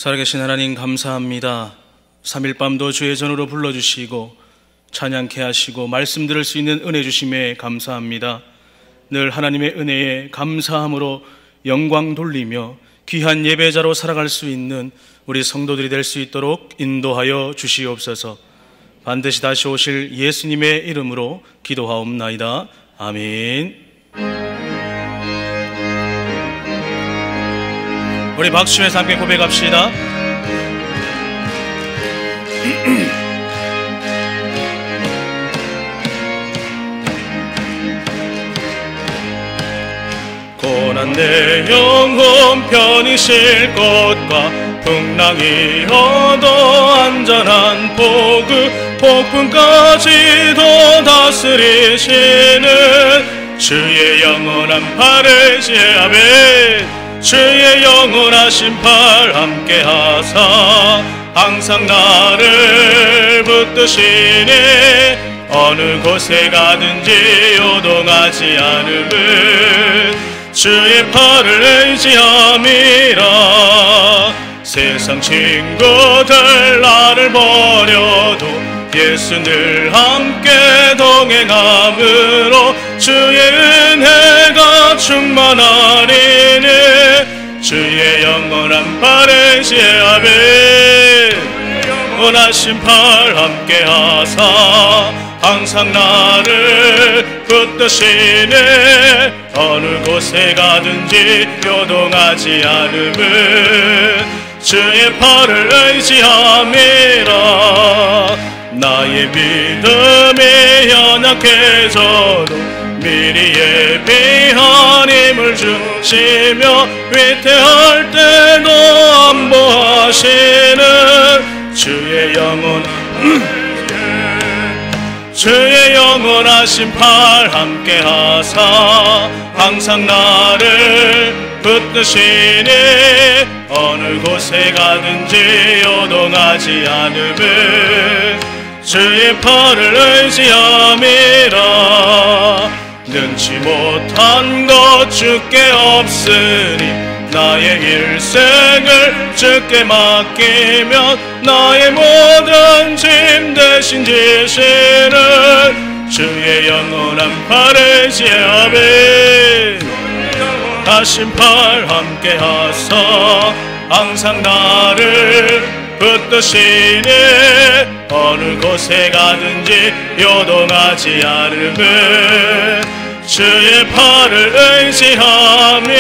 살아계신 하나님 감사합니다. 3일 밤도 주의 전으로 불러주시고 찬양케 하시고 말씀 들을 수 있는 은혜 주심에 감사합니다. 늘 하나님의 은혜에 감사함으로 영광 돌리며 귀한 예배자로 살아갈 수 있는 우리 성도들이 될 수 있도록 인도하여 주시옵소서. 반드시 다시 오실 예수님의 이름으로 기도하옵나이다. 아멘. 우리 박수에서 함께 고백합시다. 고난 내 영혼 편히 쉴 것과 풍랑이 얻어 안전한 복음 폭풍까지도 다스리시는 주의 영원한 팔을 아멘. 주의 영원하신 팔 함께 하사 항상 나를 붙드시니 어느 곳에 가든지 요동하지 않음은 주의 팔을 의지함이라. 세상 친구들 나를 버려도 예수 늘 함께 동행함으로 주의 은혜가 충만하리니 주의 영원한 팔에 아멘. 원하신 팔 함께 하사 항상 나를 붙드시네 어느 곳에 가든지 요동하지 않음은 주의 팔을 의지함이라. 나의 믿음이 연약해져도 미리 예비한 힘을 주시며 위태할 때도 안보하시는 주의 영원하신 팔 함께 하사 항상 나를 붙드시니 어느 곳에 가든지 요동하지 않음은 주의 팔을 의지함이라. 능치 못한 것 주께 없으니 나의 일생을 주께 맡기면 나의 모든 짐 대신 지시는 주의 영원한 팔에 아멘. 하신 팔 함께 하사 항상 나를 붙드시니 어느 곳에 가든지 요동하지 않음은 주의 팔을 의지함이라.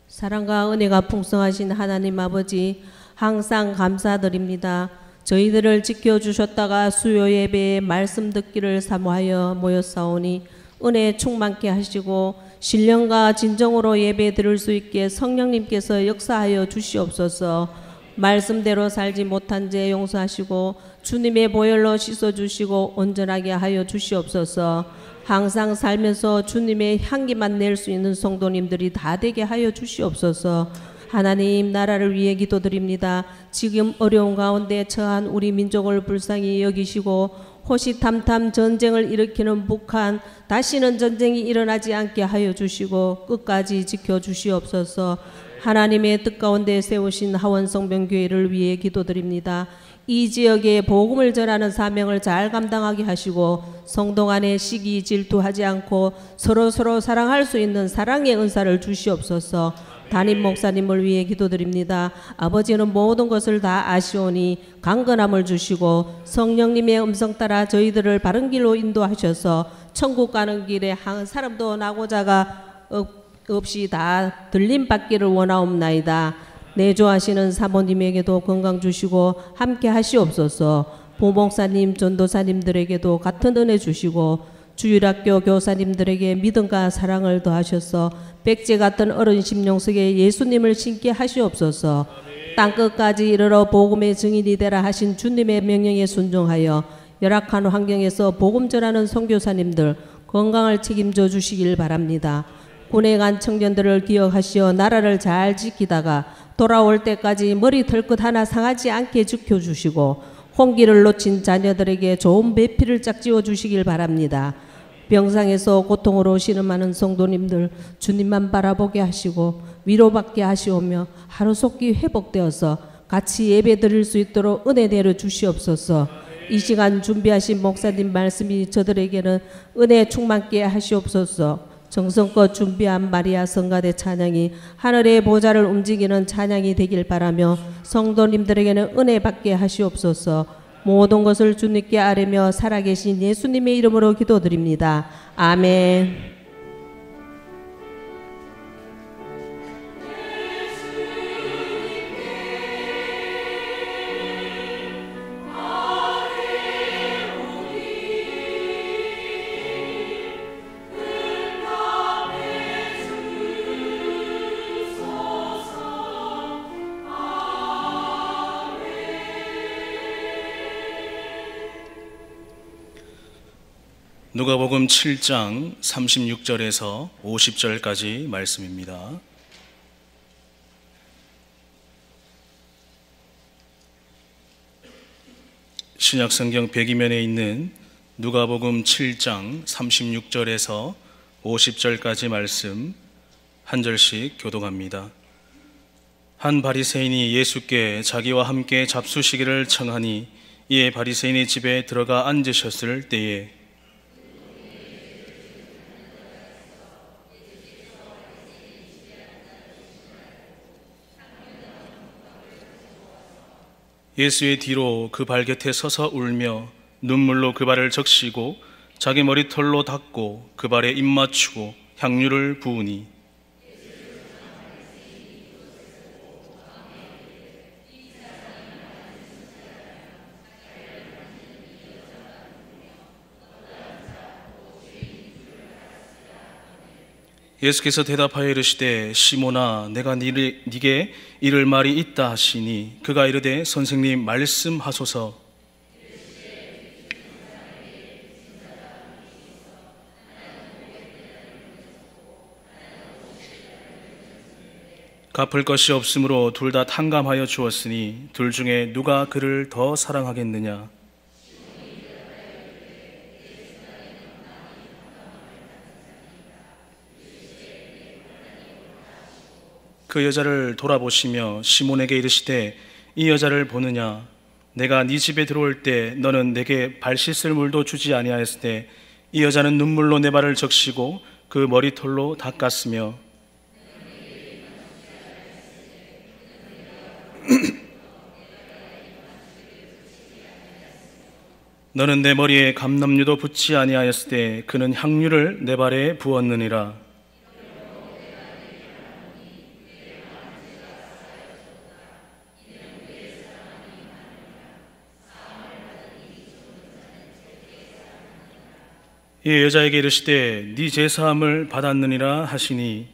사랑과 은혜가 풍성하신 하나님 아버지 항상 감사드립니다. 저희들을 지켜주셨다가 수요 예배에 말씀 듣기를 사모하여 모였사오니 은혜 충만케 하시고 신령과 진정으로 예배 드릴 수 있게 성령님께서 역사하여 주시옵소서. 말씀대로 살지 못한 죄 용서하시고 주님의 보혈로 씻어주시고 온전하게 하여 주시옵소서. 항상 살면서 주님의 향기만 낼 수 있는 성도님들이 다 되게 하여 주시옵소서. 하나님 나라를 위해 기도드립니다. 지금 어려운 가운데 처한 우리 민족을 불쌍히 여기시고 호시탐탐 전쟁을 일으키는 북한 다시는 전쟁이 일어나지 않게 하여 주시고 끝까지 지켜주시옵소서. 하나님의 뜻 가운데 세우신 하원성변교회를 위해 기도드립니다. 이 지역에 복음을 전하는 사명을 잘 감당하게 하시고 성도 간에 시기 질투하지 않고 서로 사랑할 수 있는 사랑의 은사를 주시옵소서. 담임 목사님을 위해 기도드립니다. 아버지는 모든 것을 다 아시오니 강건함을 주시고 성령님의 음성 따라 저희들을 바른 길로 인도하셔서 천국 가는 길에 한 사람도 나고자가 없이 다 들림받기를 원하옵나이다. 내조하시는 사모님에게도 건강 주시고 함께 하시옵소서. 부목사님 전도사님들에게도 같은 은혜 주시고 주일학교 교사님들에게 믿음과 사랑을 더하셔서 백제 같은 어른 심령 속에 예수님을 신게 하시옵소서. 땅끝까지 이르러 복음의 증인이 되라 하신 주님의 명령에 순종하여 열악한 환경에서 복음 전하는 선교사님들 건강을 책임져 주시길 바랍니다. 군에 간 청년들을 기억하시어 나라를 잘 지키다가 돌아올 때까지 머리 털끝 하나 상하지 않게 지켜주시고 홍기를 놓친 자녀들에게 좋은 배필을 짝지어 주시길 바랍니다. 병상에서 고통으로 신음하는 성도님들 주님만 바라보게 하시고 위로받게 하시오며 하루속히 회복되어서 같이 예배 드릴 수 있도록 은혜 내려 주시옵소서. 이 시간 준비하신 목사님 말씀이 저들에게는 은혜 충만케 하시옵소서. 정성껏 준비한 마리아 성가대 찬양이 하늘의 보좌를 움직이는 찬양이 되길 바라며 성도님들에게는 은혜 받게 하시옵소서. 모든 것을 주님께 아뢰며 살아계신 예수님의 이름으로 기도드립니다. 아멘. 누가복음 7장 36절에서 50절까지 말씀입니다. 신약성경 102면에 있는 누가복음 7장 36절에서 50절까지 말씀 한 절씩 교독합니다. 한 바리새인이 예수께 자기와 함께 잡수시기를 청하니 이에 바리새인의 집에 들어가 앉으셨을 때에 예수의 뒤로 그 발 곁에 서서 울며 눈물로 그 발을 적시고 자기 머리털로 닦고 그 발에 입 맞추고 향유를 부으니 예수께서 대답하여 이르시되 시몬아 내가 네게 이를 말이 있다 하시니 그가 이르되 선생님 말씀하소서. 갚을 것이 없으므로 둘 다 탕감하여 주었으니 둘 중에 누가 그를 더 사랑하겠느냐. 그 여자를 돌아보시며 시몬에게 이르시되 이 여자를 보느냐. 내가 네 집에 들어올 때 너는 내게 발 씻을 물도 주지 아니하였을 때 이 여자는 눈물로 내 발을 적시고 그 머리털로 닦았으며 너는 내 머리에 감람유도 붓지 아니하였을 때 그는 향유를 내 발에 부었느니라. 이 여자에게 이르시되 네 제사함을 받았느니라 하시니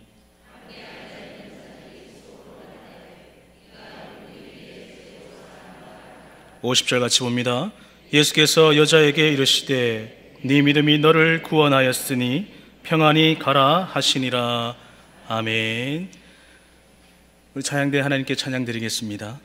50절 같이 봅니다. 예수께서 여자에게 이르시되 네 믿음이 너를 구원하였으니 평안히 가라 하시니라. 아멘. 우리 찬양대 하나님께 찬양 드리겠습니다.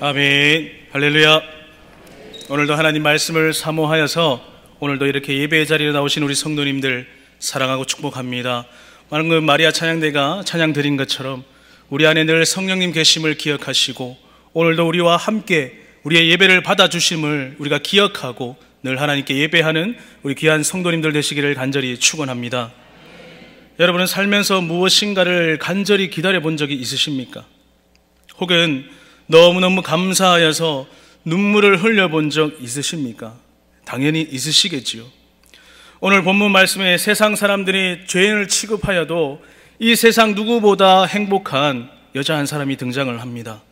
아멘. 할렐루야. 오늘도 하나님 말씀을 사모하여서 오늘도 이렇게 예배의 자리에 나오신 우리 성도님들 사랑하고 축복합니다. 방금 마리아 찬양대가 찬양 드린 것처럼 우리 안에 늘 성령님 계심을 기억하시고 오늘도 우리와 함께 우리의 예배를 받아주심을 우리가 기억하고 늘 하나님께 예배하는 우리 귀한 성도님들 되시기를 간절히 축원합니다. 여러분은 살면서 무엇인가를 간절히 기다려 본 적이 있으십니까? 혹은 너무너무 감사하여서 눈물을 흘려본 적 있으십니까? 당연히 있으시겠지요. 오늘 본문 말씀에 세상 사람들이 죄인을 취급하여도 이 세상 누구보다 행복한 여자 한 사람이 등장을 합니다.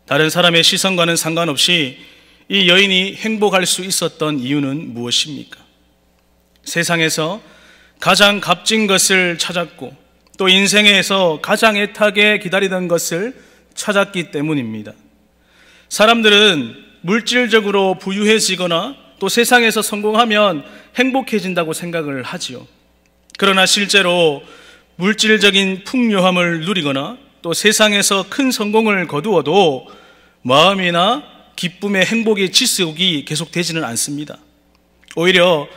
다른 사람의 시선과는 상관없이 이 여인이 행복할 수 있었던 이유는 무엇입니까? 세상에서 가장 값진 것을 찾았고 또 인생에서 가장 애타게 기다리던 것을 찾았기 때문입니다. 사람들은 물질적으로 부유해지거나 또 세상에서 성공하면 행복해진다고 생각을 하지요. 그러나 실제로 물질적인 풍요함을 누리거나 또 세상에서 큰 성공을 거두어도 마음이나 기쁨의 행복의 지속이 계속되지는 않습니다. 오히려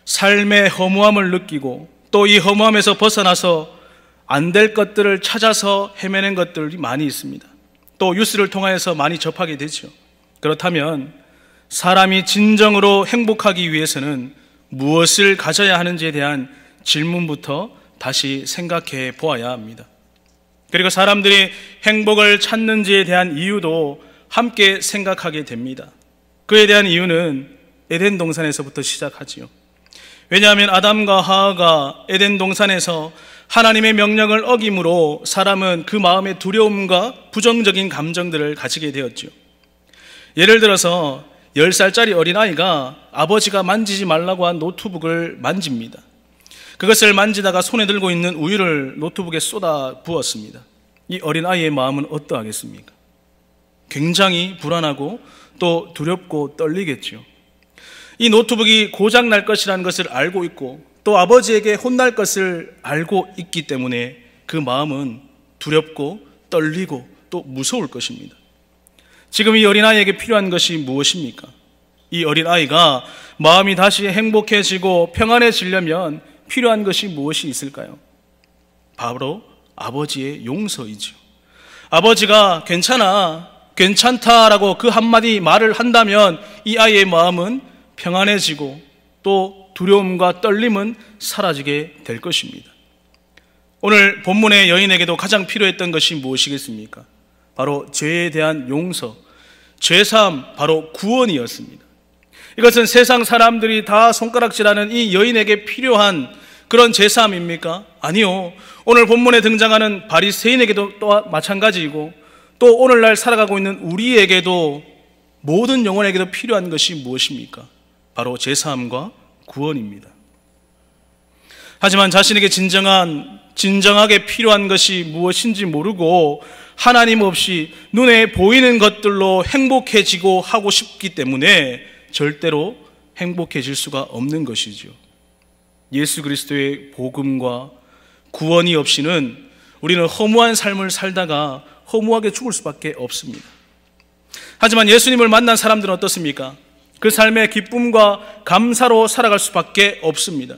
삶의 허무함을 느끼고 또 이 허무함에서 벗어나서 안 될 것들을 찾아서 헤매는 것들이 많이 있습니다. 또 뉴스를 통하여서 많이 접하게 되죠. 그렇다면 사람이 진정으로 행복하기 위해서는 무엇을 가져야 하는지에 대한 질문부터 다시 생각해 보아야 합니다. 그리고 사람들이 행복을 찾는지에 대한 이유도 함께 생각하게 됩니다. 그에 대한 이유는 에덴 동산에서부터 시작하지요. 왜냐하면 아담과 하와가 에덴 동산에서 하나님의 명령을 어김으로 사람은 그 마음의 두려움과 부정적인 감정들을 가지게 되었죠. 예를 들어서 10살짜리 어린아이가 아버지가 만지지 말라고 한 노트북을 만집니다. 그것을 만지다가 손에 들고 있는 우유를 노트북에 쏟아 부었습니다. 이 어린아이의 마음은 어떠하겠습니까? 굉장히 불안하고 또 두렵고 떨리겠죠. 이 노트북이 고장 날 것이라는 것을 알고 있고 또 아버지에게 혼날 것을 알고 있기 때문에 그 마음은 두렵고 떨리고 또 무서울 것입니다. 지금 이 어린아이에게 필요한 것이 무엇입니까? 이 어린아이가 마음이 다시 행복해지고 평안해지려면 필요한 것이 무엇이 있을까요? 바로 아버지의 용서이죠. 아버지가 괜찮아, 괜찮다라고 그 한마디 말을 한다면 이 아이의 마음은 평안해지고 또 두려움과 떨림은 사라지게 될 것입니다. 오늘 본문의 여인에게도 가장 필요했던 것이 무엇이겠습니까? 바로 죄에 대한 용서, 죄사함, 바로 구원이었습니다. 이것은 세상 사람들이 다 손가락질하는 이 여인에게 필요한 그런 죄사함입니까? 아니요. 오늘 본문에 등장하는 바리새인에게도 또 마찬가지이고 또 오늘날 살아가고 있는 우리에게도 모든 영혼에게도 필요한 것이 무엇입니까? 바로 죄사함과 구원입니다. 하지만 자신에게 진정하게 필요한 것이 무엇인지 모르고 하나님 없이 눈에 보이는 것들로 행복해지고 하고 싶기 때문에 절대로 행복해질 수가 없는 것이죠. 예수 그리스도의 복음과 구원이 없이는 우리는 허무한 삶을 살다가 허무하게 죽을 수밖에 없습니다. 하지만 예수님을 만난 사람들은 어떻습니까? 그 삶의 기쁨과 감사로 살아갈 수밖에 없습니다.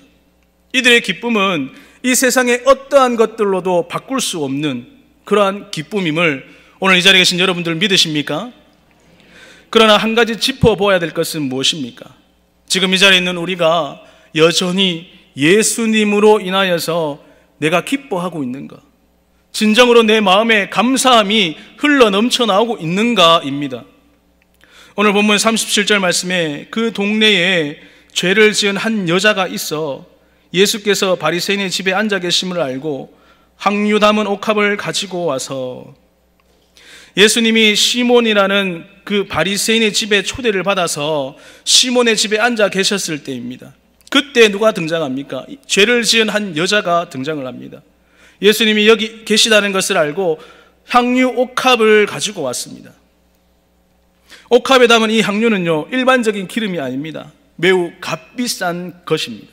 이들의 기쁨은 이 세상의 어떠한 것들로도 바꿀 수 없는 그러한 기쁨임을 오늘 이 자리에 계신 여러분들 믿으십니까? 그러나 한 가지 짚어보아야 될 것은 무엇입니까? 지금 이 자리에 있는 우리가 여전히 예수님으로 인하여서 내가 기뻐하고 있는가? 진정으로 내 마음에 감사함이 흘러 넘쳐 나오고 있는가입니다. 오늘 본문 37절 말씀에 그 동네에 죄를 지은 한 여자가 있어 예수께서 바리새인의 집에 앉아 계심을 알고 항유 담은 옥합을 가지고 와서, 예수님이 시몬이라는 그 바리새인의 집에 초대를 받아서 시몬의 집에 앉아 계셨을 때입니다. 그때 누가 등장합니까? 죄를 지은 한 여자가 등장을 합니다. 예수님이 여기 계시다는 것을 알고 향유 옥합을 가지고 왔습니다. 옥합에 담은 이 향유는요, 일반적인 기름이 아닙니다. 매우 값비싼 것입니다.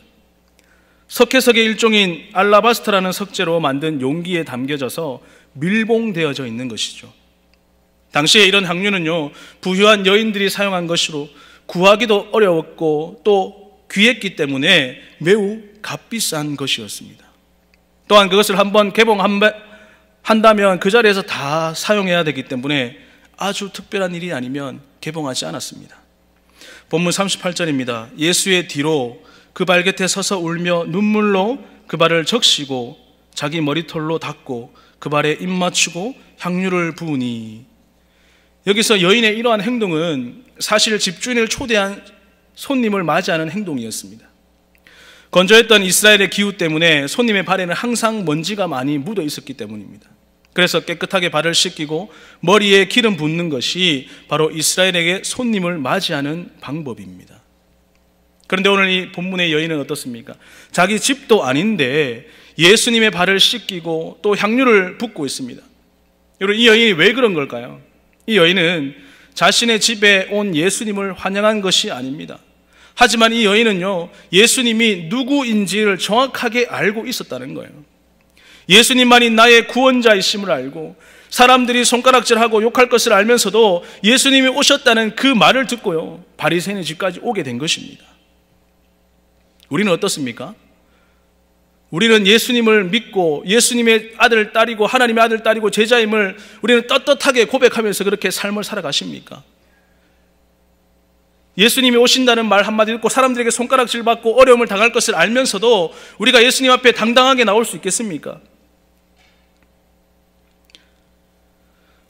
석회석의 일종인 알라바스터라는 석재로 만든 용기에 담겨져서 밀봉되어져 있는 것이죠. 당시에 이런 향유는요, 부유한 여인들이 사용한 것으로 구하기도 어려웠고 또 귀했기 때문에 매우 값비싼 것이었습니다. 또한 그것을 한번 개봉한다면 그 자리에서 다 사용해야 되기 때문에 아주 특별한 일이 아니면 개봉하지 않았습니다. 본문 38절입니다. 예수의 뒤로 그 발 곁에 서서 울며 눈물로 그 발을 적시고 자기 머리털로 닦고 그 발에 입 맞추고 향유를 부으니. 여기서 여인의 이러한 행동은 사실 집주인을 초대한 손님을 맞이하는 행동이었습니다. 건조했던 이스라엘의 기후 때문에 손님의 발에는 항상 먼지가 많이 묻어 있었기 때문입니다. 그래서 깨끗하게 발을 씻기고 머리에 기름 붓는 것이 바로 이스라엘에게 손님을 맞이하는 방법입니다. 그런데 오늘 이 본문의 여인은 어떻습니까? 자기 집도 아닌데 예수님의 발을 씻기고 또 향유를 붓고 있습니다. 여러분, 이 여인이 왜 그런 걸까요? 이 여인은 자신의 집에 온 예수님을 환영한 것이 아닙니다. 하지만 이 여인은요, 예수님이 누구인지를 정확하게 알고 있었다는 거예요. 예수님만이 나의 구원자이심을 알고 사람들이 손가락질하고 욕할 것을 알면서도 예수님이 오셨다는 그 말을 듣고요, 바리새인의 집까지 오게 된 것입니다. 우리는 어떻습니까? 우리는 예수님을 믿고 예수님의 아들, 딸이고 하나님의 아들, 딸이고 제자임을 우리는 떳떳하게 고백하면서 그렇게 삶을 살아가십니까? 예수님이 오신다는 말 한마디 듣고 사람들에게 손가락질 받고 어려움을 당할 것을 알면서도 우리가 예수님 앞에 당당하게 나올 수 있겠습니까?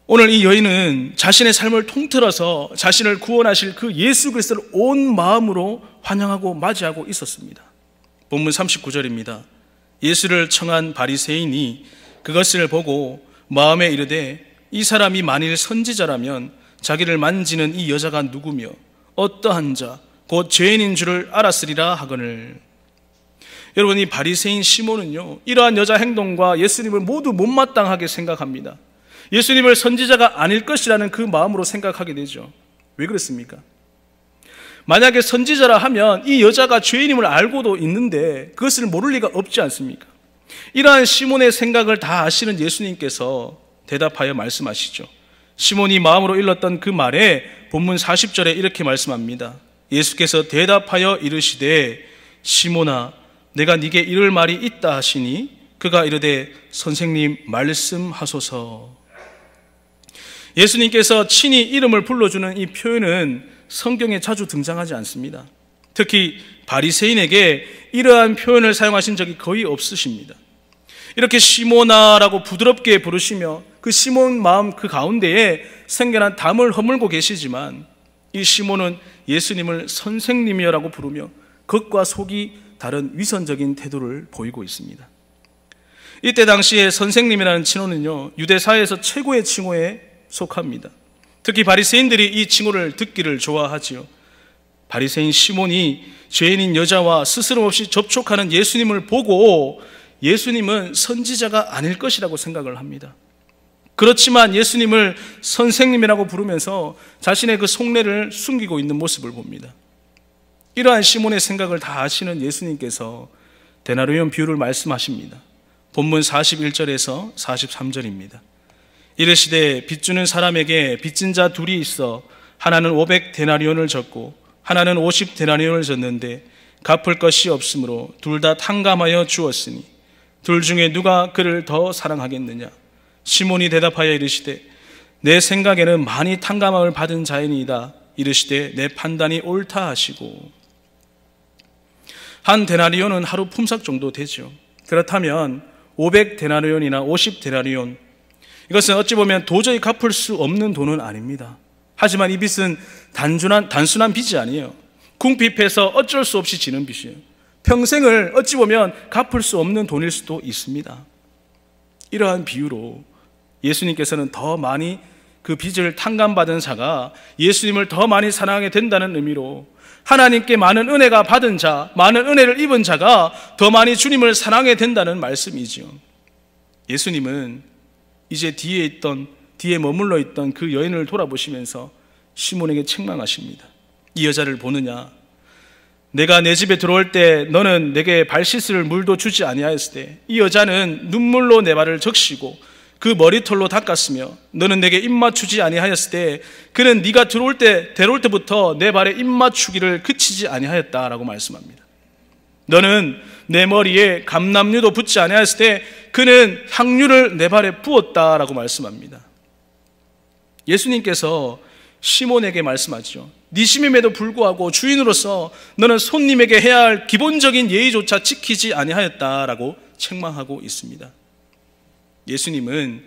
오늘 이 여인은 자신의 삶을 통틀어서 자신을 구원하실 그 예수 그리스도를 온 마음으로 환영하고 맞이하고 있었습니다. 본문 39절입니다. 예수를 청한 바리새인이 그것을 보고 마음에 이르되 이 사람이 만일 선지자라면 자기를 만지는 이 여자가 누구며 어떠한 자 곧 죄인인 줄을 알았으리라 하거늘. 여러분, 이 바리새인 시몬은요, 이러한 여자 행동과 예수님을 모두 못마땅하게 생각합니다. 예수님을 선지자가 아닐 것이라는 그 마음으로 생각하게 되죠. 왜 그렇습니까? 만약에 선지자라 하면 이 여자가 죄인임을 알고도 있는데 그것을 모를 리가 없지 않습니까? 이러한 시몬의 생각을 다 아시는 예수님께서 대답하여 말씀하시죠. 시몬이 마음으로 일렀던 그 말에 본문 40절에 이렇게 말씀합니다. 예수께서 대답하여 이르시되 시몬아 내가 네게 이를 말이 있다 하시니 그가 이르되 선생님 말씀하소서. 예수님께서 친히 이름을 불러주는 이 표현은 성경에 자주 등장하지 않습니다. 특히 바리새인에게 이러한 표현을 사용하신 적이 거의 없으십니다. 이렇게 시몬아라고 부드럽게 부르시며 그 시몬 마음 그 가운데에 생겨난 담을 허물고 계시지만 이 시몬은 예수님을 선생님이라고 부르며 겉과 속이 다른 위선적인 태도를 보이고 있습니다. 이때 당시에 선생님이라는 칭호는요, 유대사회에서 최고의 칭호에 속합니다. 특히 바리새인들이 이 칭호를 듣기를 좋아하지요. 바리새인 시몬이 죄인인 여자와 스스럼 없이 접촉하는 예수님을 보고 예수님은 선지자가 아닐 것이라고 생각을 합니다. 그렇지만 예수님을 선생님이라고 부르면서 자신의 그 속내를 숨기고 있는 모습을 봅니다. 이러한 시몬의 생각을 다 아시는 예수님께서 데나리온 비유를 말씀하십니다. 본문 41절에서 43절입니다. 이르시되 빚주는 사람에게 빚진 자 둘이 있어 하나는 500데나리온을 졌고 하나는 50데나리온을 졌는데 갚을 것이 없으므로 둘 다 탕감하여 주었으니 둘 중에 누가 그를 더 사랑하겠느냐? 시몬이 대답하여 이르시되 내 생각에는 많이 탕감함을 받은 자이니이다. 이르시되 내 판단이 옳다 하시고. 한 데나리온은 하루 품삯 정도 되죠. 그렇다면 500데나리온이나 50데나리온, 이것은 어찌 보면 도저히 갚을 수 없는 돈은 아닙니다. 하지만 이 빚은 단순한 빚이 아니에요. 궁핍해서 어쩔 수 없이 지는 빚이에요. 평생을 어찌 보면 갚을 수 없는 돈일 수도 있습니다. 이러한 비유로 예수님께서는 더 많이 그 빚을 탕감받은 자가 예수님을 더 많이 사랑하게 된다는 의미로 하나님께 많은 은혜가 받은 자, 많은 은혜를 입은 자가 더 많이 주님을 사랑하게 된다는 말씀이지요. 예수님은 이제 뒤에 머물러 있던 그 여인을 돌아보시면서 시몬에게 책망하십니다. 이 여자를 보느냐? 내가 내 집에 들어올 때 너는 내게 발 씻을 물도 주지 아니하였을 때 이 여자는 눈물로 내 발을 적시고 그 머리털로 닦았으며 너는 내게 입맞추지 아니하였을 때 그는 네가 들어올 때부터 내 발에 입맞추기를 그치지 아니하였다라고 말씀합니다. 너는 내 머리에 감람류도 붓지 아니하였을 때 그는 향유를 내 발에 부었다라고 말씀합니다. 예수님께서 시몬에게 말씀하죠. 네 심임에도 불구하고 주인으로서 너는 손님에게 해야 할 기본적인 예의조차 지키지 아니하였다라고 책망하고 있습니다. 예수님은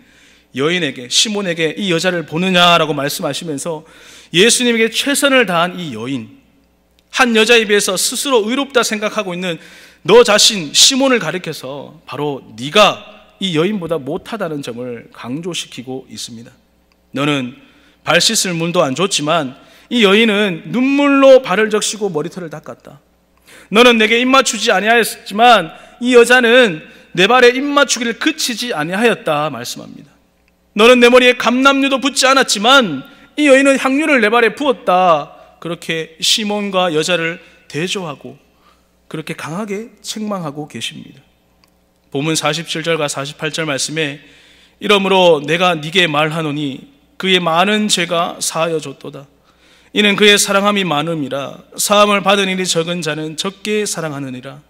여인에게, 시몬에게 이 여자를 보느냐라고 말씀하시면서 예수님에게 최선을 다한 이 여인, 한 여자에 비해서 스스로 의롭다 생각하고 있는 너 자신 시몬을 가리켜서 바로 네가 이 여인보다 못하다는 점을 강조시키고 있습니다. 너는 발 씻을 물도 안 줬지만 이 여인은 눈물로 발을 적시고 머리털을 닦았다. 너는 내게 입맞추지 아니하였지만 이 여자는 내 발에 입맞추기를 그치지 아니하였다 말씀합니다. 너는 내 머리에 감람류도 붓지 않았지만 이 여인은 향유를 내 발에 부었다. 그렇게 시몬과 여자를 대조하고 그렇게 강하게 책망하고 계십니다. 본문 47절과 48절 말씀에 이러므로 내가 네게 말하노니 그의 많은 죄가 사하여 줬도다. 이는 그의 사랑함이 많음이라. 사함을 받은 일이 적은 자는 적게 사랑하느니라.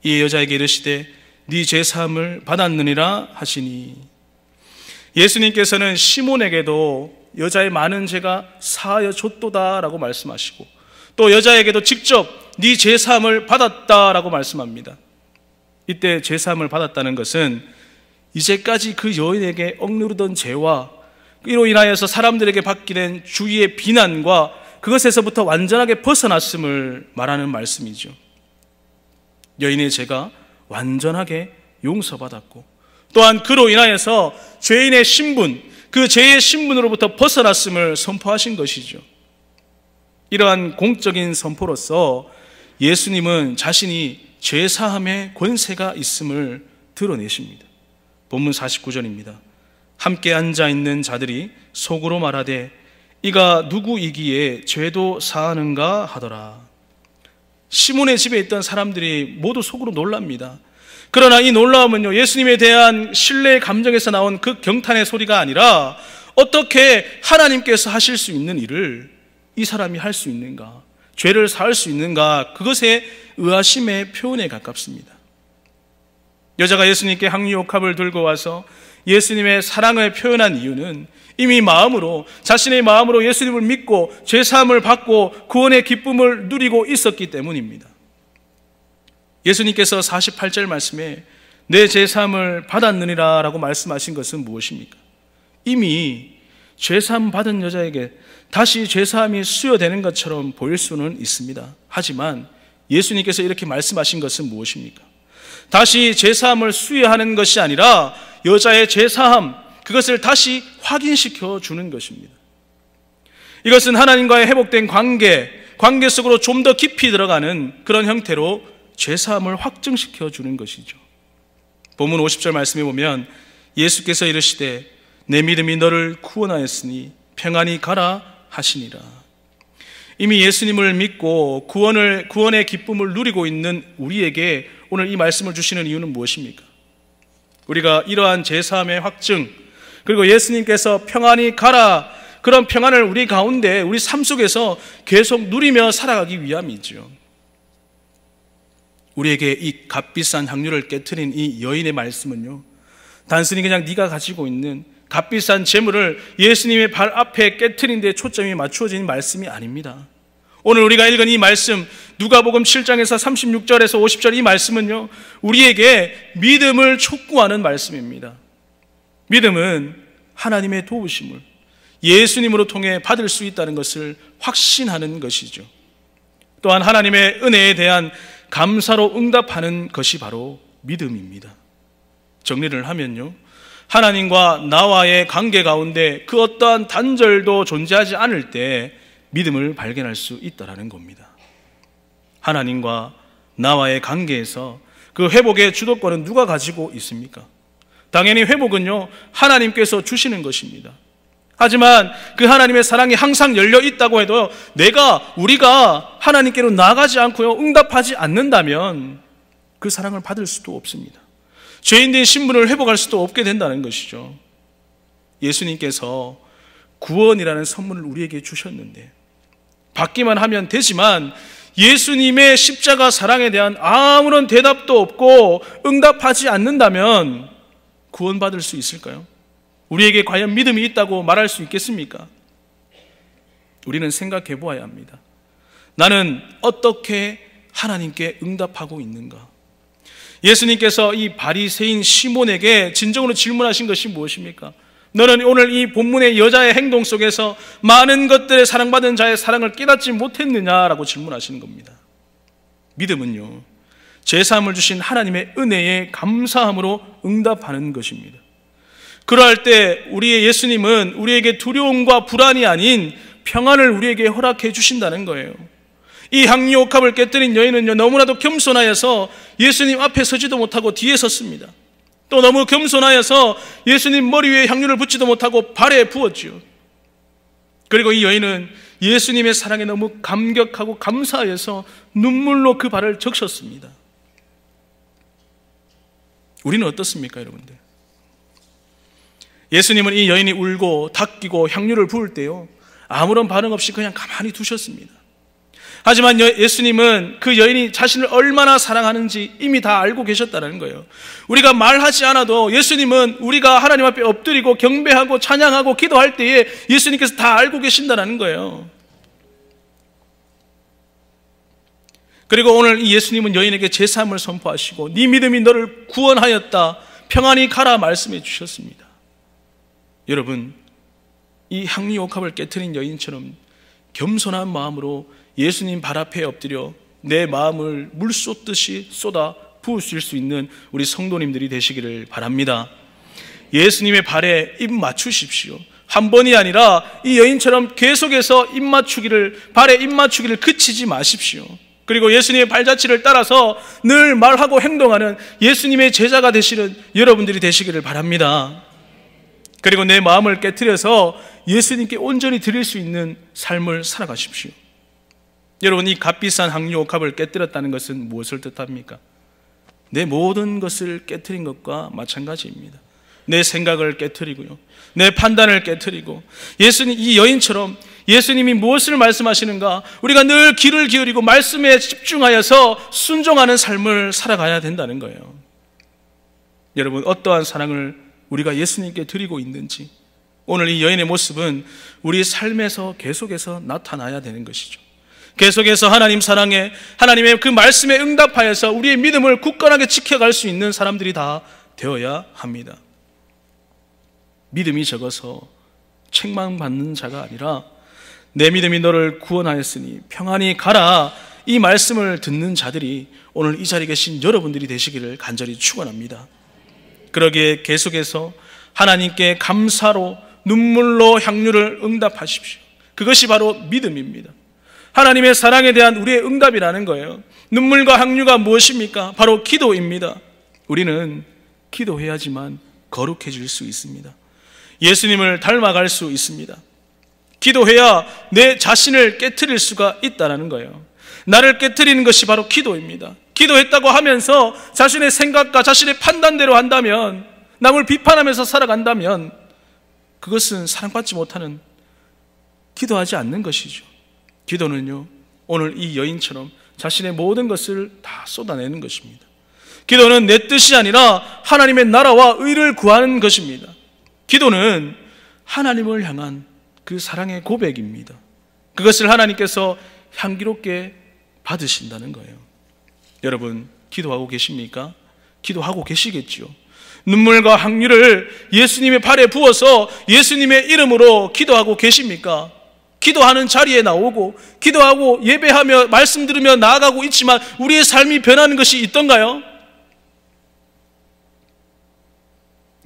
이 여자에게 이르시되 네 죄 사함을 받았느니라 하시니, 예수님께서는 시몬에게도 여자의 많은 죄가 사하여 줬도다라고 말씀하시고 또 여자에게도 직접 네 죄 사함을 받았다라고 말씀합니다. 이때 죄 사함을 받았다는 것은 이제까지 그 여인에게 억누르던 죄와 이로 인하여서 사람들에게 받게 된 주위의 비난과 그것에서부터 완전하게 벗어났음을 말하는 말씀이죠. 여인의 죄가 완전하게 용서받았고 또한 그로 인하여서 죄인의 신분, 그 죄의 신분으로부터 벗어났음을 선포하신 것이죠. 이러한 공적인 선포로서 예수님은 자신이 죄사함의 권세가 있음을 드러내십니다. 본문 49절입니다. 함께 앉아있는 자들이 속으로 말하되 이가 누구이기에 죄도 사하는가 하더라. 시몬의 집에 있던 사람들이 모두 속으로 놀랍니다. 그러나 이 놀라움은요, 예수님에 대한 신뢰의 감정에서 나온 그 경탄의 소리가 아니라 어떻게 하나님께서 하실 수 있는 일을 이 사람이 할 수 있는가, 죄를 사할 수 있는가, 그것에 의아심의 표현에 가깝습니다. 여자가 예수님께 향유옥합을 들고 와서 예수님의 사랑을 표현한 이유는 이미 자신의 마음으로 예수님을 믿고 죄사함을 받고 구원의 기쁨을 누리고 있었기 때문입니다. 예수님께서 48절 말씀에 내 죄사함을 받았느니라 라고 말씀하신 것은 무엇입니까? 이미 죄사함 받은 여자에게 다시 죄사함이 수여되는 것처럼 보일 수는 있습니다. 하지만 예수님께서 이렇게 말씀하신 것은 무엇입니까? 다시 죄사함을 수여하는 것이 아니라 여자의 죄사함, 그것을 다시 확인시켜 주는 것입니다. 이것은 하나님과의 회복된 관계 속으로 좀 더 깊이 들어가는 그런 형태로 죄사함을 확증시켜 주는 것이죠. 본문 50절 말씀에 보면 예수께서 이르시되 내 믿음이 너를 구원하였으니 평안히 가라 하시니라. 이미 예수님을 믿고 구원의 기쁨을 누리고 있는 우리에게 오늘 이 말씀을 주시는 이유는 무엇입니까? 우리가 이러한 죄사함의 확증, 그리고 예수님께서 평안히 가라, 그런 평안을 우리 가운데, 우리 삶 속에서 계속 누리며 살아가기 위함이죠. 우리에게 이 값비싼 향유를 깨트린 이 여인의 말씀은요, 단순히 그냥 네가 가지고 있는 값비싼 재물을 예수님의 발 앞에 깨트린 데 초점이 맞추어진 말씀이 아닙니다. 오늘 우리가 읽은 이 말씀, 누가복음 7장에서 36절에서 50절 이 말씀은요, 우리에게 믿음을 촉구하는 말씀입니다. 믿음은 하나님의 도우심을 예수님으로 통해 받을 수 있다는 것을 확신하는 것이죠. 또한 하나님의 은혜에 대한 감사로 응답하는 것이 바로 믿음입니다. 정리를 하면요, 하나님과 나와의 관계 가운데 그 어떠한 단절도 존재하지 않을 때 믿음을 발견할 수 있다는 겁니다. 하나님과 나와의 관계에서 그 회복의 주도권은 누가 가지고 있습니까? 당연히 회복은요, 하나님께서 주시는 것입니다. 하지만 그 하나님의 사랑이 항상 열려 있다고 해도 우리가 하나님께로 나가지 않고요, 응답하지 않는다면 그 사랑을 받을 수도 없습니다. 죄인된 신분을 회복할 수도 없게 된다는 것이죠. 예수님께서 구원이라는 선물을 우리에게 주셨는데 받기만 하면 되지만 예수님의 십자가 사랑에 대한 아무런 대답도 없고 응답하지 않는다면 구원받을 수 있을까요? 우리에게 과연 믿음이 있다고 말할 수 있겠습니까? 우리는 생각해 보아야 합니다. 나는 어떻게 하나님께 응답하고 있는가? 예수님께서 이 바리새인 시몬에게 진정으로 질문하신 것이 무엇입니까? 너는 오늘 이 본문의 여자의 행동 속에서 많은 것들에 사랑받은 자의 사랑을 깨닫지 못했느냐라고 질문하시는 겁니다. 믿음은요, 제3을 주신 하나님의 은혜에 감사함으로 응답하는 것입니다. 그러할 때 우리의 예수님은 우리에게 두려움과 불안이 아닌 평안을 우리에게 허락해 주신다는 거예요. 이 향유옥합을 깨뜨린 여인은요, 너무나도 겸손하여서 예수님 앞에 서지도 못하고 뒤에 섰습니다. 또 너무 겸손하여서 예수님 머리 위에 향유를 붓지도 못하고 발에 부었지요. 그리고 이 여인은 예수님의 사랑에 너무 감격하고 감사하여서 눈물로 그 발을 적셨습니다. 우리는 어떻습니까, 여러분들? 예수님은 이 여인이 울고 닦이고 향유를 부을 때요, 아무런 반응 없이 그냥 가만히 두셨습니다. 하지만 예수님은 그 여인이 자신을 얼마나 사랑하는지 이미 다 알고 계셨다는 거예요. 우리가 말하지 않아도 예수님은 우리가 하나님 앞에 엎드리고 경배하고 찬양하고 기도할 때에 예수님께서 다 알고 계신다는 거예요. 그리고 오늘 이 예수님은 여인에게 제3을 선포하시고 네 믿음이 너를 구원하였다, 평안히 가라 말씀해 주셨습니다. 여러분, 이 향유옥합을 깨트린 여인처럼 겸손한 마음으로 예수님 발 앞에 엎드려 내 마음을 물 쏟듯이 쏟아 부으실 수 있는 우리 성도님들이 되시기를 바랍니다. 예수님의 발에 입 맞추십시오. 한 번이 아니라 이 여인처럼 계속해서 발에 입 맞추기를 그치지 마십시오. 그리고 예수님의 발자취를 따라서 늘 말하고 행동하는 예수님의 제자가 되시는 여러분들이 되시기를 바랍니다. 그리고 내 마음을 깨트려서 예수님께 온전히 드릴 수 있는 삶을 살아가십시오. 여러분, 이 값비싼 향유옥합을 깨뜨렸다는 것은 무엇을 뜻합니까? 내 모든 것을 깨뜨린 것과 마찬가지입니다. 내 생각을 깨뜨리고요, 내 판단을 깨뜨리고, 예수님, 이 여인처럼 예수님이 무엇을 말씀하시는가 우리가 늘 귀를 기울이고 말씀에 집중하여서 순종하는 삶을 살아가야 된다는 거예요. 여러분, 어떠한 사랑을 우리가 예수님께 드리고 있는지 오늘 이 여인의 모습은 우리 삶에서 계속해서 나타나야 되는 것이죠. 계속해서 하나님 사랑에, 하나님의 그 말씀에 응답하여서 우리의 믿음을 굳건하게 지켜갈 수 있는 사람들이 다 되어야 합니다. 믿음이 적어서 책망받는 자가 아니라 내 믿음이 너를 구원하였으니 평안히 가라, 이 말씀을 듣는 자들이 오늘 이 자리에 계신 여러분들이 되시기를 간절히 축원합니다. 그러기에 계속해서 하나님께 감사로 눈물로 향유를 응답하십시오. 그것이 바로 믿음입니다. 하나님의 사랑에 대한 우리의 응답이라는 거예요. 눈물과 향유가 무엇입니까? 바로 기도입니다. 우리는 기도해야지만 거룩해질 수 있습니다. 예수님을 닮아갈 수 있습니다. 기도해야 내 자신을 깨트릴 수가 있다는 거예요. 나를 깨트리는 것이 바로 기도입니다. 기도했다고 하면서 자신의 생각과 자신의 판단대로 한다면, 남을 비판하면서 살아간다면 그것은 사랑받지 못하는, 기도하지 않는 것이죠. 기도는요, 오늘 이 여인처럼 자신의 모든 것을 다 쏟아내는 것입니다. 기도는 내 뜻이 아니라 하나님의 나라와 의를 구하는 것입니다. 기도는 하나님을 향한 그 사랑의 고백입니다. 그것을 하나님께서 향기롭게 받으신다는 거예요. 여러분, 기도하고 계십니까? 기도하고 계시겠죠. 눈물과 향유를 예수님의 발에 부어서 예수님의 이름으로 기도하고 계십니까? 기도하는 자리에 나오고 기도하고 예배하며 말씀 들으며 나아가고 있지만 우리의 삶이 변하는 것이 있던가요?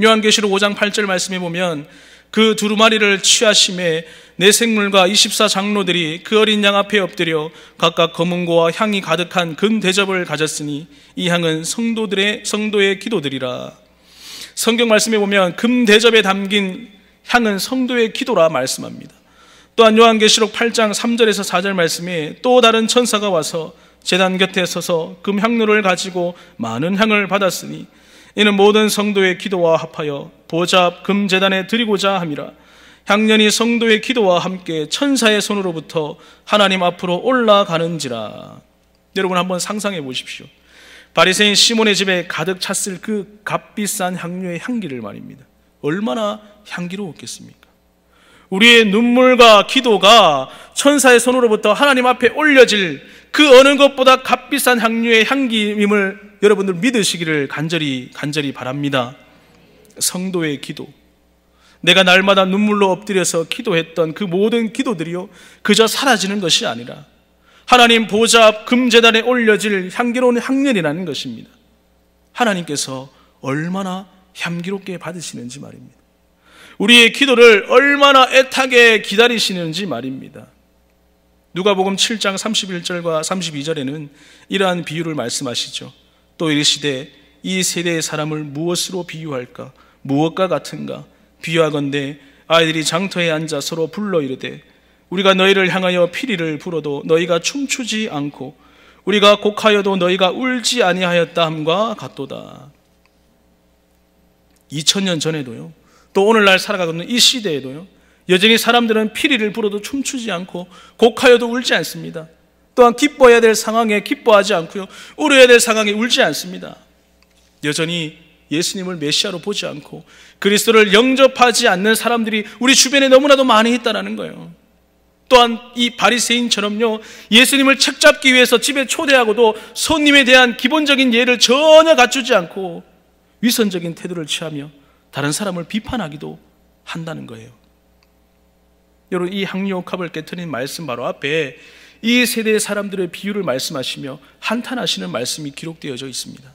요한계시록 5장 8절 말씀에 보면 그 두루마리를 취하심에 내 생물과 24장로들이 그 어린 양 앞에 엎드려 각각 검은고와 향이 가득한 금 대접을 가졌으니 이 향은 성도의 기도들이라. 성경 말씀에 보면 금 대접에 담긴 향은 성도의 기도라 말씀합니다. 또한 요한계시록 8장 3절에서 4절 말씀에 또 다른 천사가 와서 제단 곁에 서서 금 향로를 가지고 많은 향을 받았으니 이는 모든 성도의 기도와 합하여 보좌 앞 금제단에 드리고자 함이라. 향년이 성도의 기도와 함께 천사의 손으로부터 하나님 앞으로 올라가는지라. 여러분 한번 상상해 보십시오. 바리새인 시몬의 집에 가득 찼을 그 값비싼 향료의 향기를 말입니다. 얼마나 향기로웠겠습니까? 우리의 눈물과 기도가 천사의 손으로부터 하나님 앞에 올려질 그 어느 것보다 값비싼 향료의 향기임을 여러분들 믿으시기를 간절히 바랍니다. 성도의 기도, 내가 날마다 눈물로 엎드려서 기도했던 그 모든 기도들이요, 그저 사라지는 것이 아니라 하나님 보좌 앞 금제단에 올려질 향기로운 향연이라는 것입니다. 하나님께서 얼마나 향기롭게 받으시는지 말입니다. 우리의 기도를 얼마나 애타게 기다리시는지 말입니다. 누가복음 7장 31절과 32절에는 이러한 비유를 말씀하시죠. 또 이르시되 이 세대의 사람을 무엇으로 비유할까? 무엇과 같은가? 비유하건대 아이들이 장터에 앉아 서로 불러 이르되 우리가 너희를 향하여 피리를 불어도 너희가 춤추지 않고 우리가 곡하여도 너희가 울지 아니하였다 함과 같도다. 2000년 전에도요, 또 오늘날 살아가고 있는 이 시대에도요, 여전히 사람들은 피리를 불어도 춤추지 않고 곡하여도 울지 않습니다. 또한 기뻐해야 될 상황에 기뻐하지 않고요, 울어야 될 상황에 울지 않습니다. 여전히 예수님을 메시아로 보지 않고 그리스도를 영접하지 않는 사람들이 우리 주변에 너무나도 많이 있다는 거예요. 또한 이 바리새인처럼요, 예수님을 책잡기 위해서 집에 초대하고도 손님에 대한 기본적인 예를 전혀 갖추지 않고 위선적인 태도를 취하며 다른 사람을 비판하기도 한다는 거예요. 여러분, 이 향유옥합을 깨트린 말씀 바로 앞에 이 세대의 사람들의 비유를 말씀하시며 한탄하시는 말씀이 기록되어져 있습니다.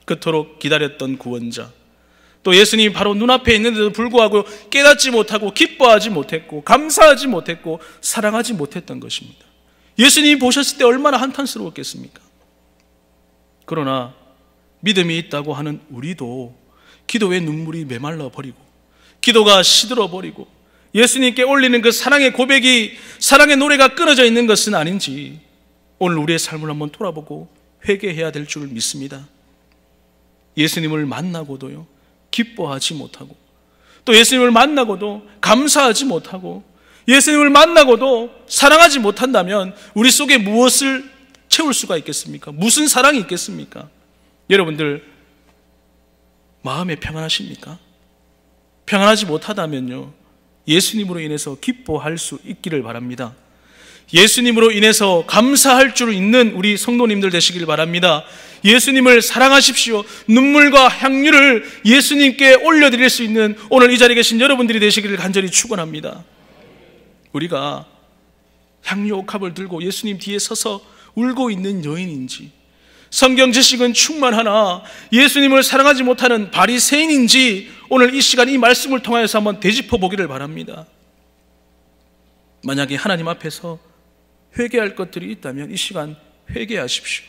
그토록 기다렸던 구원자, 또 예수님이 바로 눈앞에 있는데도 불구하고 깨닫지 못하고 기뻐하지 못했고 감사하지 못했고 사랑하지 못했던 것입니다. 예수님이 보셨을 때 얼마나 한탄스러웠겠습니까? 그러나 믿음이 있다고 하는 우리도 기도의 눈물이 메말라 버리고 기도가 시들어 버리고 예수님께 올리는 그 사랑의 고백이, 사랑의 노래가 끊어져 있는 것은 아닌지 오늘 우리의 삶을 한번 돌아보고 회개해야 될 줄 믿습니다. 예수님을 만나고도요, 기뻐하지 못하고, 또 예수님을 만나고도 감사하지 못하고, 예수님을 만나고도 사랑하지 못한다면 우리 속에 무엇을 채울 수가 있겠습니까? 무슨 사랑이 있겠습니까? 여러분들 마음에 평안하십니까? 평안하지 못하다면요, 예수님으로 인해서 기뻐할 수 있기를 바랍니다. 예수님으로 인해서 감사할 줄 있는 우리 성도님들 되시길 바랍니다. 예수님을 사랑하십시오. 눈물과 향유를 예수님께 올려드릴 수 있는 오늘 이 자리에 계신 여러분들이 되시기를 간절히 축원합니다. 우리가 향유옥합을 들고 예수님 뒤에 서서 울고 있는 여인인지, 성경 지식은 충만하나 예수님을 사랑하지 못하는 바리새인인지 오늘 이 시간 이 말씀을 통하여서 한번 되짚어 보기를 바랍니다. 만약에 하나님 앞에서 회개할 것들이 있다면 이 시간 회개하십시오.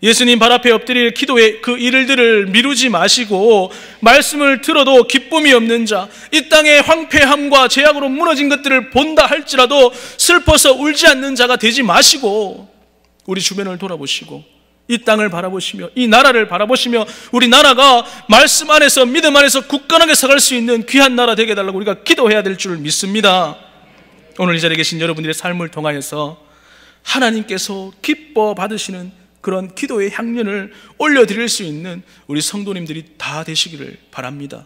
예수님 발 앞에 엎드릴 기도의 그 일들을 미루지 마시고 말씀을 들어도 기쁨이 없는 자, 이 땅의 황폐함과 죄악으로 무너진 것들을 본다 할지라도 슬퍼서 울지 않는 자가 되지 마시고 우리 주변을 돌아보시고 이 땅을 바라보시며 이 나라를 바라보시며 우리 나라가 말씀 안에서 믿음 안에서 굳건하게 서갈 수 있는 귀한 나라 되게 해달라고 우리가 기도해야 될 줄 믿습니다. 오늘 이 자리에 계신 여러분들의 삶을 통하여서 하나님께서 기뻐 받으시는 그런 기도의 향연을 올려드릴 수 있는 우리 성도님들이 다 되시기를 바랍니다.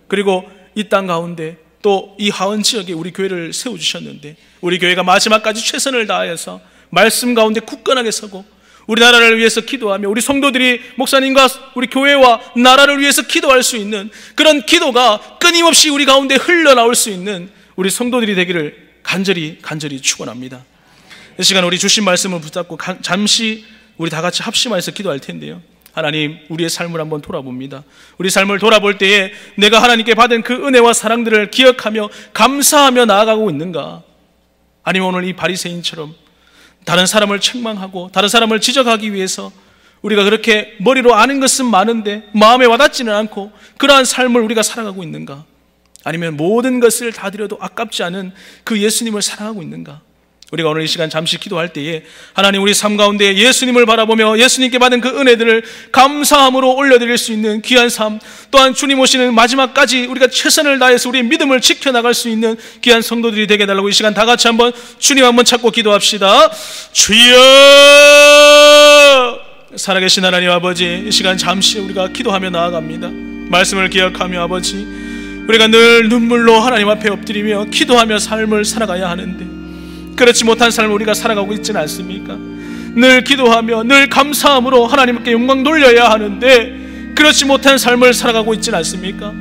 그리고 이 땅 가운데 또 이 하원 지역에 우리 교회를 세워주셨는데 우리 교회가 마지막까지 최선을 다해서 말씀 가운데 굳건하게 서고 우리나라를 위해서 기도하며 우리 성도들이 목사님과 우리 교회와 나라를 위해서 기도할 수 있는 그런 기도가 끊임없이 우리 가운데 흘러나올 수 있는 우리 성도들이 되기를 간절히 축원합니다. 이 시간 우리 주신 말씀을 붙잡고 잠시 우리 다 같이 합심하여서 기도할 텐데요, 하나님, 우리의 삶을 한번 돌아봅니다. 우리 삶을 돌아볼 때에 내가 하나님께 받은 그 은혜와 사랑들을 기억하며 감사하며 나아가고 있는가? 아니면 오늘 이 바리새인처럼 다른 사람을 책망하고 다른 사람을 지적하기 위해서 우리가 그렇게 머리로 아는 것은 많은데 마음에 와닿지는 않고 그러한 삶을 우리가 살아가고 있는가? 아니면 모든 것을 다 드려도 아깝지 않은 그 예수님을 사랑하고 있는가? 우리가 오늘 이 시간 잠시 기도할 때에 하나님 우리 삶 가운데 예수님을 바라보며 예수님께 받은 그 은혜들을 감사함으로 올려드릴 수 있는 귀한 삶, 또한 주님 오시는 마지막까지 우리가 최선을 다해서 우리의 믿음을 지켜나갈 수 있는 귀한 성도들이 되게 해달라고 이 시간 다 같이 한번 주님 한번 찾고 기도합시다. 주여! 살아계신 하나님 아버지, 이 시간 잠시 우리가 기도하며 나아갑니다. 말씀을 기억하며 아버지, 우리가 늘 눈물로 하나님 앞에 엎드리며 기도하며 삶을 살아가야 하는데 그렇지 못한 삶을 우리가 살아가고 있지는 않습니까? 늘 기도하며 늘 감사함으로 하나님께 영광 돌려야 하는데 그렇지 못한 삶을 살아가고 있지는 않습니까?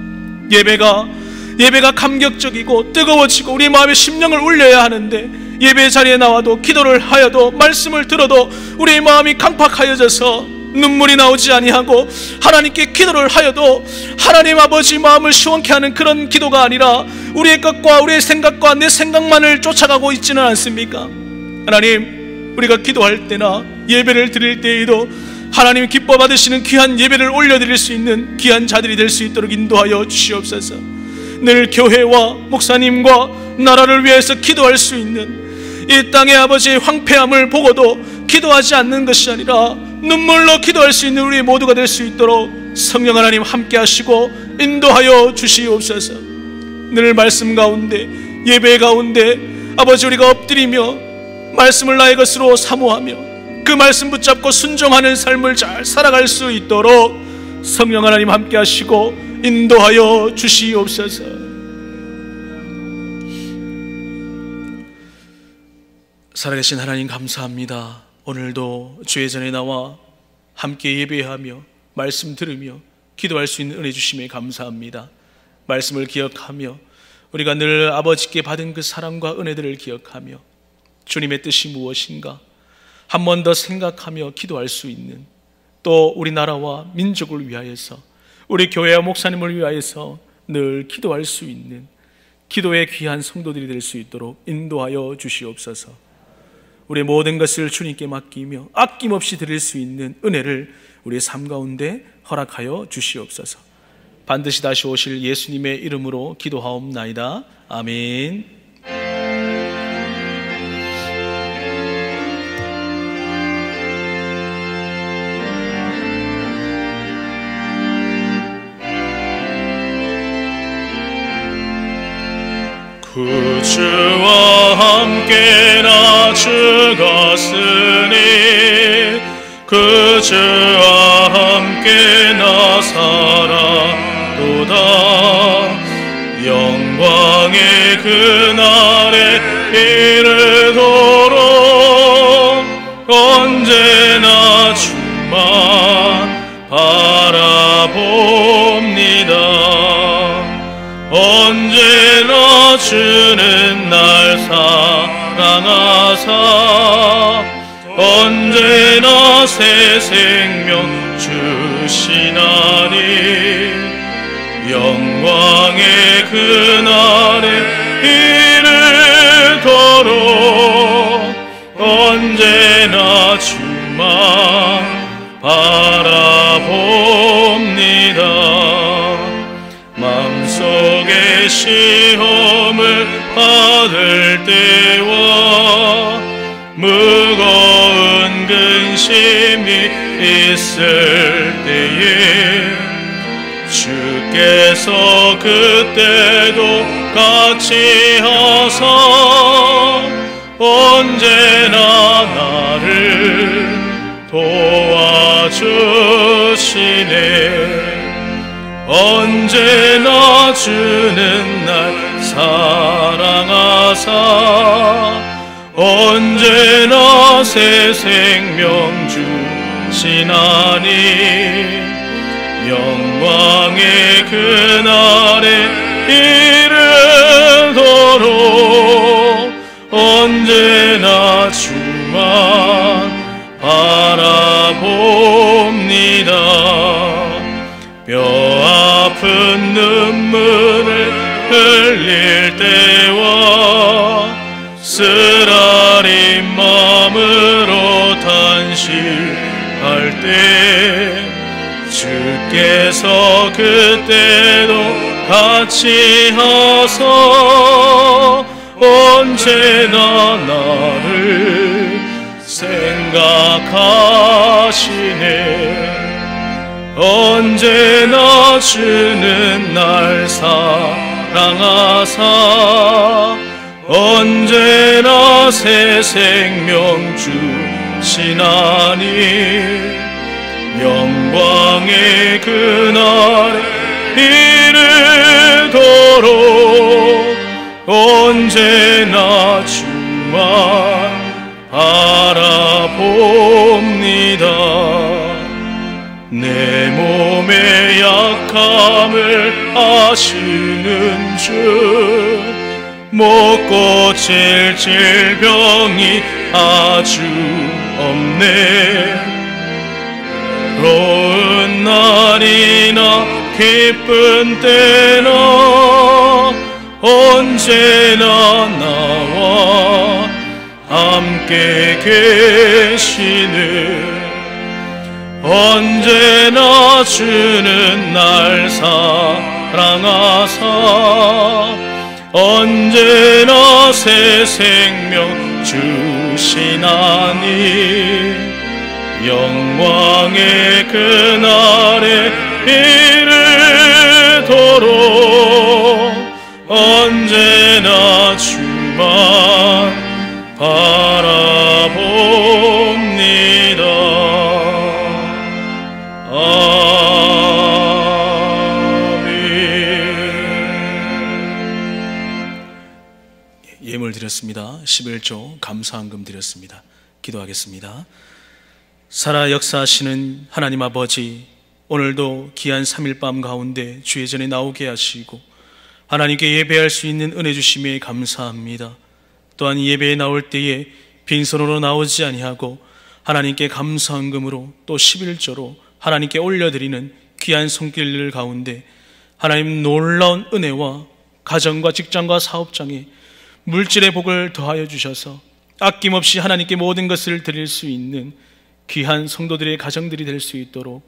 예배가 감격적이고 뜨거워지고 우리 마음의 심령을 울려야 하는데 예배 자리에 나와도 기도를 하여도 말씀을 들어도 우리의 마음이 강팍하여져서 눈물이 나오지 아니하고 하나님께 기도를 하여도 하나님 아버지 마음을 시원케 하는 그런 기도가 아니라 우리의 것과 우리의 생각과 내 생각만을 쫓아가고 있지는 않습니까? 하나님, 우리가 기도할 때나 예배를 드릴 때에도 하나님 기뻐 받으시는 귀한 예배를 올려드릴 수 있는 귀한 자들이 될 수 있도록 인도하여 주시옵소서. 늘 교회와 목사님과 나라를 위해서 기도할 수 있는 이 땅의 아버지의 황폐함을 보고도 기도하지 않는 것이 아니라 눈물로 기도할 수 있는 우리 모두가 될 수 있도록 성령 하나님 함께 하시고 인도하여 주시옵소서. 늘 말씀 가운데 예배 가운데 아버지 우리가 엎드리며 말씀을 나의 것으로 사모하며 그 말씀 붙잡고 순종하는 삶을 잘 살아갈 수 있도록 성령 하나님 함께 하시고 인도하여 주시옵소서. 살아계신 하나님 감사합니다. 오늘도 주의 전에 나와 함께 예배하며 말씀 들으며 기도할 수 있는 은혜 주심에 감사합니다. 말씀을 기억하며 우리가 늘 아버지께 받은 그 사랑과 은혜들을 기억하며 주님의 뜻이 무엇인가 한 번 더 생각하며 기도할 수 있는, 또 우리나라와 민족을 위하여서 우리 교회와 목사님을 위하여서 늘 기도할 수 있는 기도의 귀한 성도들이 될 수 있도록 인도하여 주시옵소서. 우리의 모든 것을 주님께 맡기며 아낌없이 드릴 수 있는 은혜를 우리의 삶 가운데 허락하여 주시옵소서. 반드시 다시 오실 예수님의 이름으로 기도하옵나이다. 아멘. 구주와 함께 나 죽었으니 구주와 함께 나 살아도다. 영광의 그날에 이르도록 언제나 주만 바라봅니다. 언제나 주는 날 사랑하사 언제나 새 생명 주시나니 영광의 그날에 이르도록 언제나 주만 바라봅니다. 마음속에 시험을 받을 때와 무거운 근심이 있을 때에 주께서 그때도 같이 하사 언제나 나를 도와주시네. 언제나 주는 날 사랑하사 언제나 새 생명 주시나니 영광의 그날에 이르도록 언제나 주만 바라봅니다. 뼈 아픈 눈물을 흘릴 때와 쓰라린 마음으로 탄식할 때 주께서 그때도 같이 하사 언제나 나를 생각하시네. 언제나 주는 날 사랑하사 언제나 새 생명 주시나니 영광의 그날에 이르도록 언제나 주만 바라봅니다. 내 몸의 약함을 아시는 주 못 고칠 질병이 아주 없네. 괴로운 날이나 기쁜 때나 언제나 나와 함께 계시네. 언제나 주는 날 사랑하사 언제나 새 생명 주시나니 영광의 그날에 이르도록 언제나 주만 바라봅니다. 예물 드렸습니다. 11조 감사헌금 드렸습니다. 기도하겠습니다. 살아 역사하시는 하나님 아버지, 오늘도 귀한 3일 밤 가운데 주의 전에 나오게 하시고 하나님께 예배할 수 있는 은혜 주심에 감사합니다. 또한 예배에 나올 때에 빈손으로 나오지 아니하고 하나님께 감사헌금으로 또 11조로 하나님께 올려드리는 귀한 손길 가운데 하나님 놀라운 은혜와 가정과 직장과 사업장에 물질의 복을 더하여 주셔서 아낌없이 하나님께 모든 것을 드릴 수 있는 귀한 성도들의 가정들이 될 수 있도록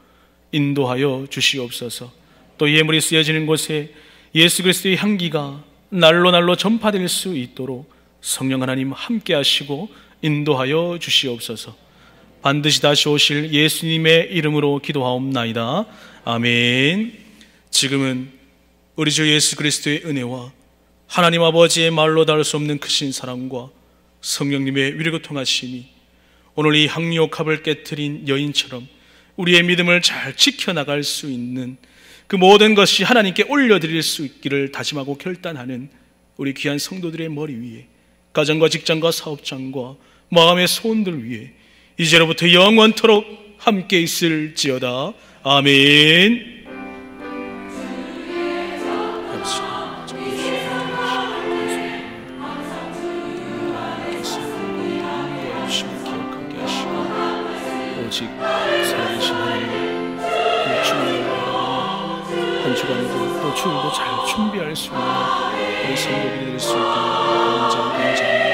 인도하여 주시옵소서. 또 예물이 쓰여지는 곳에 예수 그리스도의 향기가 날로 날로 전파될 수 있도록 성령 하나님 함께 하시고 인도하여 주시옵소서. 반드시 다시 오실 예수님의 이름으로 기도하옵나이다. 아멘. 지금은 우리 주 예수 그리스도의 은혜와 하나님 아버지의 말로 닿을 수 없는 크신 사랑과 성령님의 위로가 통하심이 오늘 이 항리옥합을 깨트린 여인처럼 우리의 믿음을 잘 지켜나갈 수 있는 그 모든 것이 하나님께 올려드릴 수 있기를 다짐하고 결단하는 우리 귀한 성도들의 머리 위에, 가정과 직장과 사업장과 마음의 소원들 위에 이제로부터 영원토록 함께 있을지어다. 아멘. 오직 살아계신 하나님, 그 주님을 바라보며 한 주간도 또 주일도 잘 준비할 수 있는 우리 성도들이 될 수 있기를 간절히